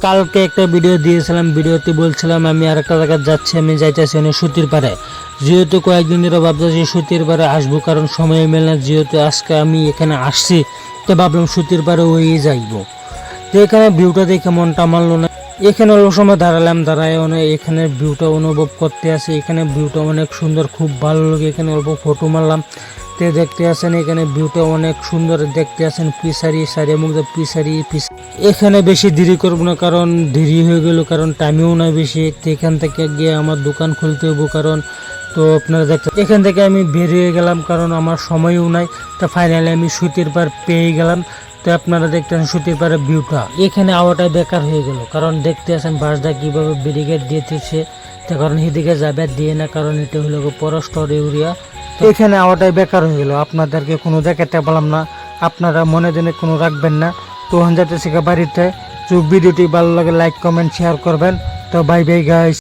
কালকে একটা ভিডিও দিয়েছিলাম, ভিডিওতে বলছিলাম আমি আর একটা জায়গায় যাচ্ছি, আমি যাইতেছি সুতির পাড়ে। যেহেতু কয়েকদিন ধরে ভাবতেছি সুতির পাড়ে আসবো, কারণ সময় মেলে না। যেহেতু আজকে আমি এখানে আসছি, তো ভাবলাম সুতির পাড়ে ওই যাইবো। তো এখানে ভিউটা দেখে মনটা মানলো না। এখানে অল্প সময় দাঁড়ালাম, দাঁড়ায় এখানে ভিউটা অনুভব করতে আসি। এখানে ভিউটা অনেক সুন্দর, খুব ভালো লাগে। এখানে অল্প ফটো মারলাম। তে দেখতে আসেন এখানে ভিউটা অনেক সুন্দর দেখতে আসেন। পিসারি সারি মুখ পিসারি এখানে বেশি দেরি করবো না, কারণ দেরি হয়ে গেল, কারণ টাইমেও না বেশি। তো এখান থেকে গিয়ে আমার দোকান খুলতে হবো, কারণ তো আপনারা দেখতে এখান থেকে আমি বেরিয়ে গেলাম, কারণ আমার সময়ও নাই। তো ফাইনালি আমি সুতির পাড় পেয়ে গেলাম। তো আপনারা দেখতেন সুতির পাড়ের ভিউটা। এখানে আওয়াটাই বেকার হয়ে গেল, কারণ দেখতে আসেন বাসটা কিভাবে ব্যারিকেড দিয়েছে। তো কারণ এদিকে যাবে দিয়ে না, কারণ এটা হলো পরস্টর এরিয়া। এখানে আওয়াটাই বেকার হয়ে গেল, আপনাদেরকে কোনো দেখাতে পারলাম না। আপনারা মনে দিনে কোনো রাখবেন না। তো যাতে বাড়িতে। তো ভিডিওটি ভালো লাগে লাইক কমেন্ট শেয়ার করবেন। তো বাই বাই গাইস।